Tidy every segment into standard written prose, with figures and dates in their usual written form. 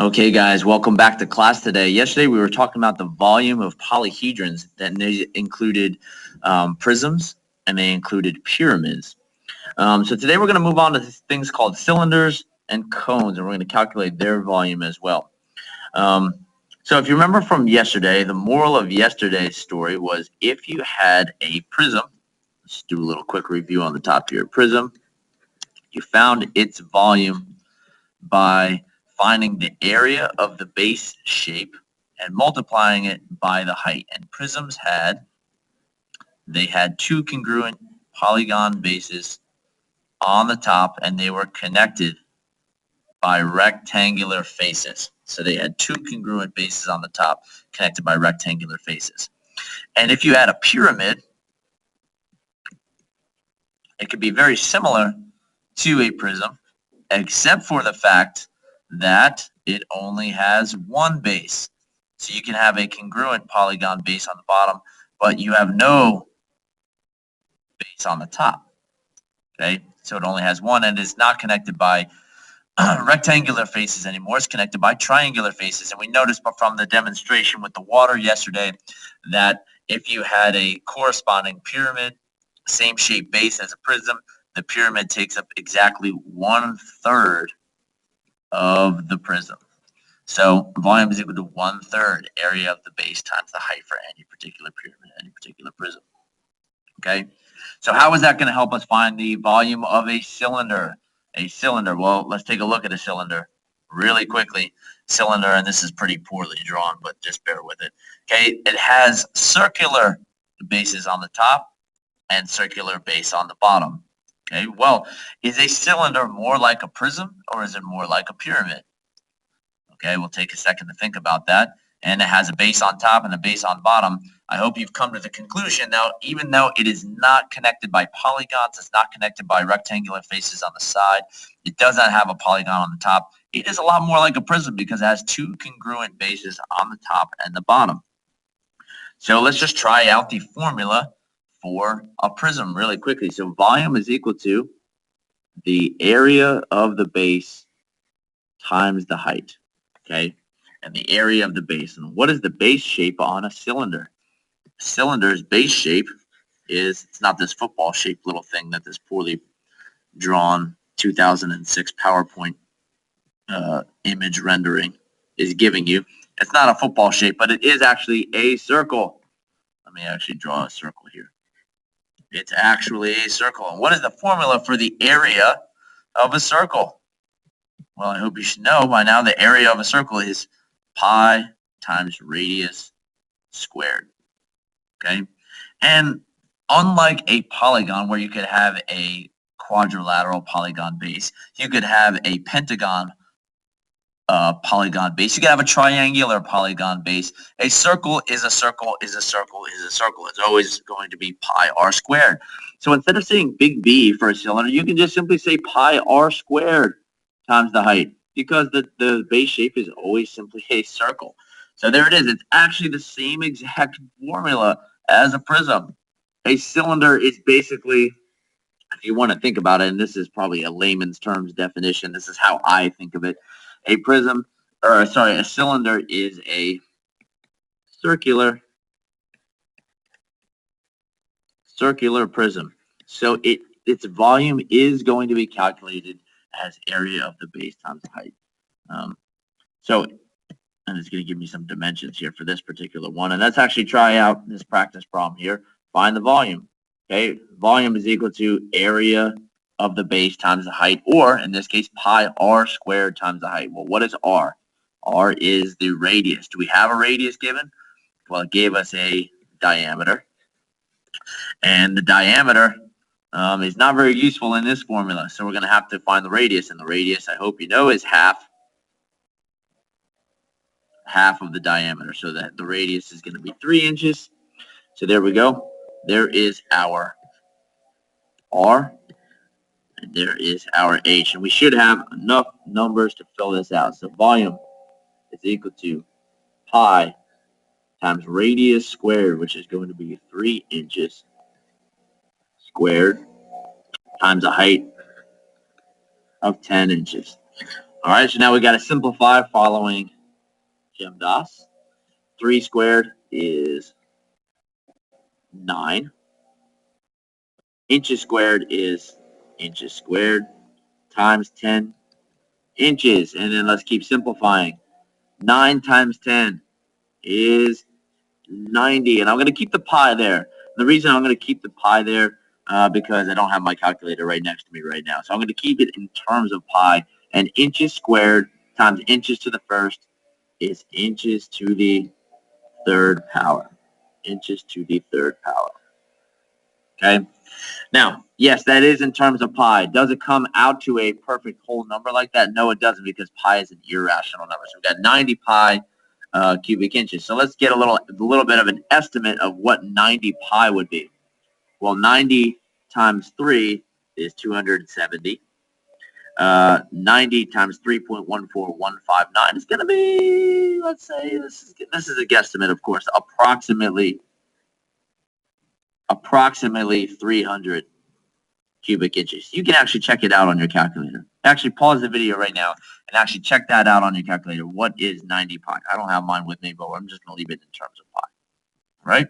Okay, guys, welcome back to class today. Yesterday, we were talking about the volume of polyhedrons that they included prisms and they included pyramids. So today, we're going to move on to things called cylinders and cones, and we're going to calculate their volume as well. So if you remember from yesterday, the moral of yesterday's story was if you had a prism, let's do a little quick review on the top here. Prism, you found its volume by finding the area of the base shape and multiplying it by the height. And prisms had two congruent polygon bases on the top, and they were connected by rectangular faces. So they had two congruent bases on the top connected by rectangular faces. And if you had a pyramid, it could be very similar to a prism, except for the fact that it only has one base. So you can have a congruent polygon base on the bottom, but you have no base on the top. Okay, so it only has one, and it's not connected by rectangular faces anymore. It's connected by triangular faces. And we noticed from the demonstration with the water yesterday that if you had a corresponding pyramid, same shape base as a prism, the pyramid takes up exactly 1/3 of the prism. So volume is equal to 1/3 area of the base times the height for any particular pyramid, any particular prism. Okay, so how is that going to help us find the volume of a cylinder? A cylinder, well, let's take a look at a cylinder really quickly. Cylinder, and this is pretty poorly drawn, but just bear with it. Okay, it has circular bases on the top and circular base on the bottom. Okay, well, is a cylinder more like a prism or is it more like a pyramid? Okay, we'll take a second to think about that. And it has a base on top and a base on bottom. I hope you've come to the conclusion now, even though it is not connected by polygons, it's not connected by rectangular faces on the side, it does not have a polygon on the top, it is a lot more like a prism because it has two congruent bases on the top and the bottom. So let's just try out the formula for a prism really quickly. So volume is equal to the area of the base times the height, okay? And the area of the base. And what is the base shape on a cylinder? A cylinder's base shape is, it's not this football shaped little thing that this poorly drawn 2006 PowerPoint image rendering is giving you. It's not a football shape, but it is actually a circle. Let me actually draw a circle here. It's actually a circle. And what is the formula for the area of a circle? Well, I hope you should know by now the area of a circle is pi times radius squared. Okay? And unlike a polygon where you could have a quadrilateral polygon base, you could have a pentagon polygon base. You could have a triangular polygon base. A circle is a circle is a circle is a circle. It's always going to be pi r squared. So instead of saying big B for a cylinder, you can just simply say pi r squared times the height because the base shape is always simply a circle. So there it is. It's actually the same exact formula as a prism. A cylinder is basically, if you want to think about it, and this is probably a layman's terms definition, this is how I think of it. A prism, or sorry, a cylinder is a circular prism. So its volume is going to be calculated as area of the base times the height. And it's going to give me some dimensions here for this particular one. And let's actually try out this practice problem here. Find the volume. Okay, volume is equal to area of the base times the height, or in this case, pi r squared times the height. Well, what is r? R is the radius. Do we have a radius given? Well, it gave us a diameter. And the diameter is not very useful in this formula. So we're going to have to find the radius. And the radius, I hope you know, is half of the diameter. So that the radius is going to be 3 inches. So there we go. There is our r. And there is our h. And we should have enough numbers to fill this out. So volume is equal to pi times radius squared, which is going to be 3 inches squared, times a height of 10 inches. All right, so now we got to simplify following PEMDAS. 3 squared is 9. Inches squared is inches squared times 10 inches. And then let's keep simplifying. 9 times 10 is 90. And I'm going to keep the pi there. The reason I'm going to keep the pi there because I don't have my calculator right next to me right now. So I'm going to keep it in terms of pi. And inches squared times inches to the first is inches to the third power. Inches to the third power. Okay. Now, yes, that is in terms of pi. Does it come out to a perfect whole number like that? No, it doesn't, because pi is an irrational number. So we've got 90 pi cubic inches. So let's get a little bit of an estimate of what 90 pi would be. Well, 90 times 3 is 270. 90 times 3.14159 is going to be, let's say, this is a guesstimate, of course, approximately 300 cubic inches. You can actually check it out on your calculator. Actually, pause the video right now and actually check that out on your calculator. What is 90 pi? I don't have mine with me, but I'm just going to leave it in terms of pi. Right?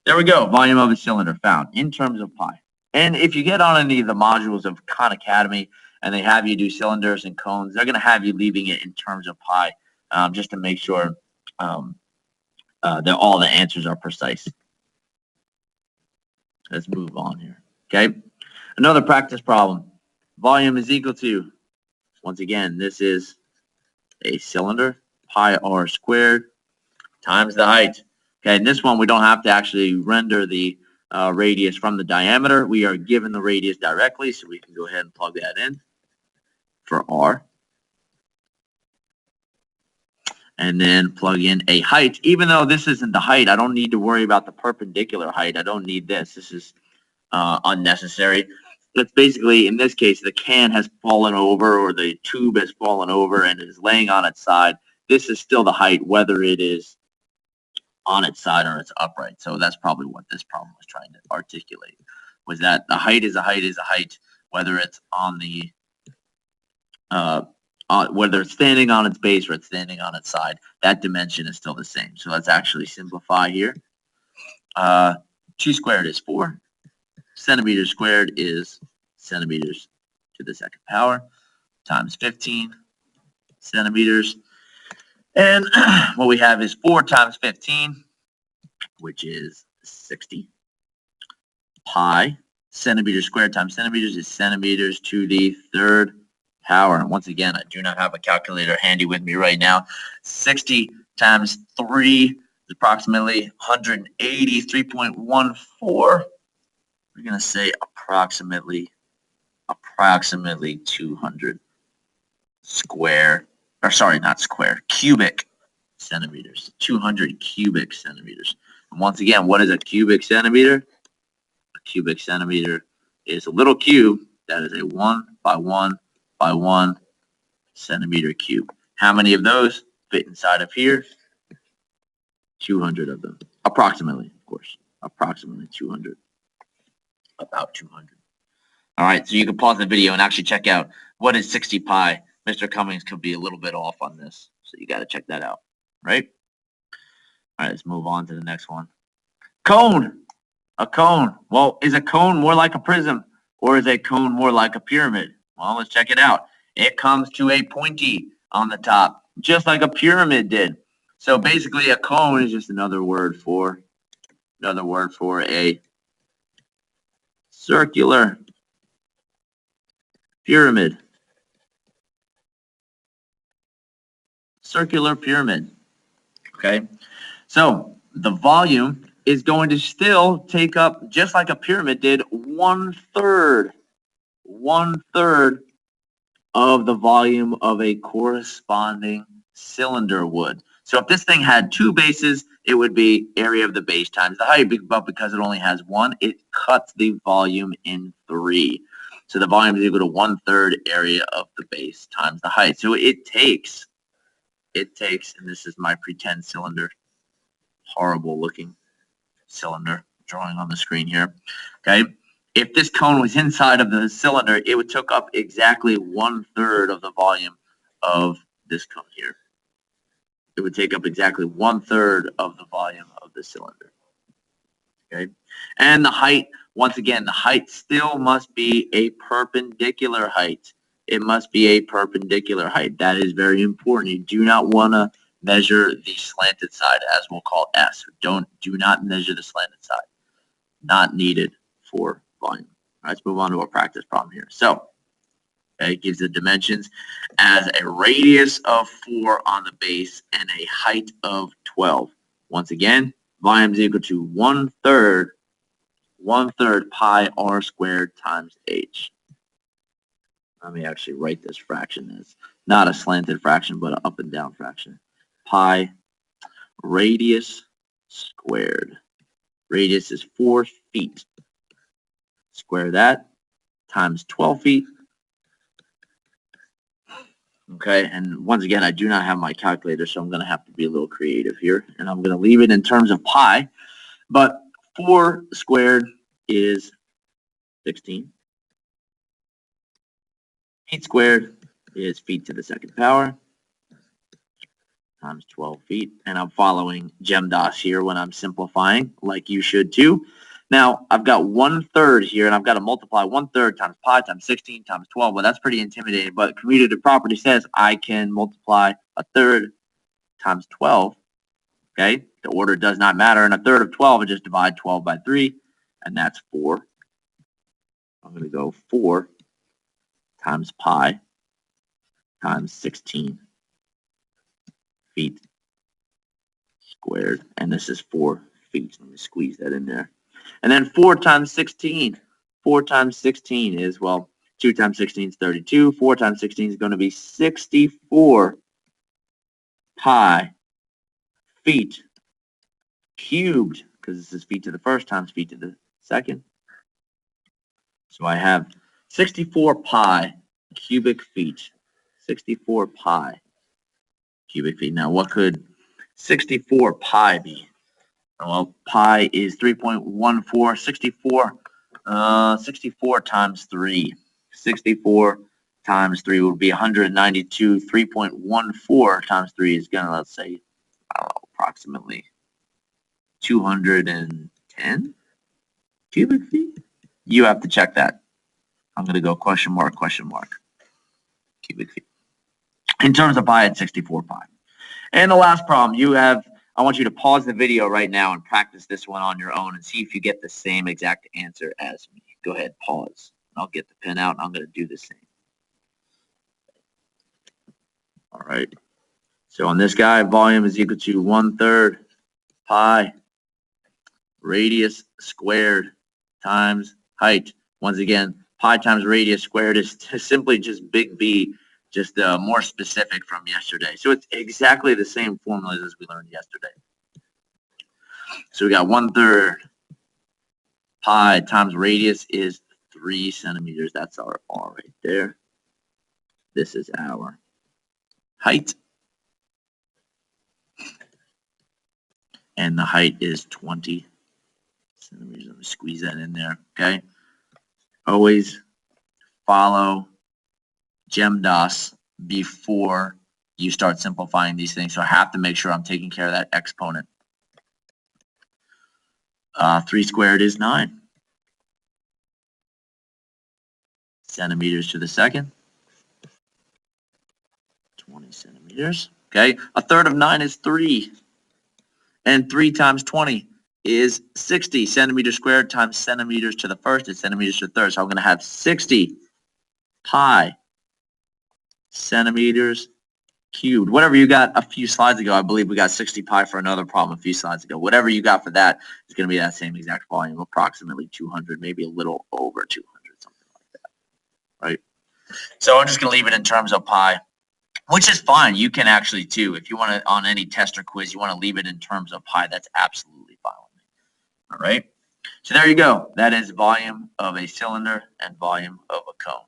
There we go. Volume of a cylinder found in terms of pi. And if you get on any of the modules of Khan Academy and they have you do cylinders and cones, they're going to have you leaving it in terms of pi just to make sure that all the answers are precise. Let's move on here. Okay. Another practice problem. Volume is equal to, once again, this is a cylinder, pi r squared times the height. Okay, in this one, we don't have to actually render the radius from the diameter. We are given the radius directly, so we can go ahead and plug that in for r. And then plug in a height. Even though this isn't the height, I don't need to worry about the perpendicular height. I don't need this. This is unnecessary. It's basically, in this case, the can has fallen over or the tube has fallen over and it is laying on its side. This is still the height, whether it is on its side or it's upright. So that's probably what this problem was trying to articulate, was that the height is a height is a height, whether it's on the whether it's standing on its base or it's standing on its side, that dimension is still the same. So let's actually simplify here. 2 squared is 4. Centimeters squared is centimeters to the second power times 15 centimeters. And what we have is 4 times 15, which is 60. Pi, centimeters squared times centimeters is centimeters to the third power. And once again, I do not have a calculator handy with me right now. 60 times 3 is approximately 183.14. We're going to say approximately 200 square, or sorry, not square, cubic centimeters, 200 cubic centimeters. And once again, what is a cubic centimeter? A cubic centimeter is a little cube that is a 1 by 1 by 1 centimeter cube. How many of those fit inside of here? 200 of them, approximately, of course, approximately 200. About 200. All right, so you can pause the video and actually check out what is 60 pi. Mr. Cummings could be a little bit off on this, so you got to check that out, right? All right, let's move on to the next one. Cone. A cone. Well, is a cone more like a prism, or is a cone more like a pyramid? Well, let's check it out. It comes to a pointy on the top, just like a pyramid did. So basically, a cone is just another word for a circular pyramid. Circular pyramid. Okay, so the volume is going to still take up, just like a pyramid did, 1/3 of the volume of a corresponding cylinder would. So if this thing had 2 bases, it would be area of the base times the height, but because it only has 1, it cuts the volume in 3. So the volume is equal to 1/3 area of the base times the height. So it takes, and this is my pretend cylinder, horrible looking cylinder drawing on the screen here. Okay, if this cone was inside of the cylinder, it would take up exactly 1/3 of the volume of this cone here. It would take up exactly 1/3 of the volume of the cylinder. Okay, and the height, once again, the height still must be a perpendicular height. It must be a perpendicular height. That is very important. You do not want to measure the slanted side, as we'll call S. Do not measure the slanted side. Not needed for volume. All right, let's move on to our practice problem here. So, okay, it gives the dimensions as a radius of 4 on the base and a height of 12. Once again, volume is equal to 1/3 pi r squared times h. Let me actually write this fraction as not a slanted fraction, but an up and down fraction. Pi radius squared. Radius is 4 feet. Square that times 12 feet. Okay, and once again, I do not have my calculator, so I'm going to have to be a little creative here. And I'm going to leave it in terms of pi. But 4 squared is 16. Feet squared is feet to the second power times 12 feet. And I'm following GEMDAS here when I'm simplifying, like you should too. Now, I've got 1/3 here, and I've got to multiply 1/3 times pi times 16 times 12. Well, that's pretty intimidating, but commutative property says I can multiply 1/3 times 12. Okay, the order does not matter. And 1/3 of 12, I just divide 12 by 3, and that's 4. I'm going to go 4 times pi times 16 feet squared, and this is 4 feet. Let me squeeze that in there. And then 4 times 16. 4 times 16 is, well, 2 times 16 is 32. 4 times 16 is going to be 64 pi feet cubed, because this is feet to the first times feet to the second. So I have 64 pi cubic feet. 64 pi cubic feet. Now, what could 64 pi be? Well, pi is 3.14. 64 times 3. 64 times 3 would be 192. 3.14 times 3 is going to, let's say, I don't know, approximately 210 cubic feet. You have to check that. I'm going to go question mark, cubic feet. In terms of pi, it's 64 pi. And the last problem, I want you to pause the video right now and practice this one on your own and see if you get the same exact answer as me. Go ahead, pause. I'll get the pen out and I'm going to do the same. All right. So on this guy, volume is equal to 1/3 pi radius squared times height. Once again, pi times radius squared is simply just big B, just more specific from yesterday. So it's exactly the same formulas as we learned yesterday. So we got 1/3 pi times radius is 3 centimeters. That's our R right there. This is our height. And the height is 20 centimeters. Let me squeeze that in there, okay? Always follow GEMDAS before you start simplifying these things. So I have to make sure I'm taking care of that exponent. 3 squared is 9 centimeters to the second. 20 centimeters. Okay, 1/3 of 9 is 3. And 3 times 20 is 60 centimeters squared times centimeters to the first is centimeters to the third. So I'm going to have 60 pi centimeters cubed. Whatever you got a few slides ago, I believe we got 60 pi for another problem a few slides ago. Whatever you got for that is going to be that same exact volume, approximately 200, maybe a little over 200, something like that, right? So I'm just going to leave it in terms of pi, which is fine. You can actually too, if you want to, on any test or quiz, you want to leave it in terms of pi, that's absolutely fine with me. All right. So there you go. That is volume of a cylinder and volume of a cone.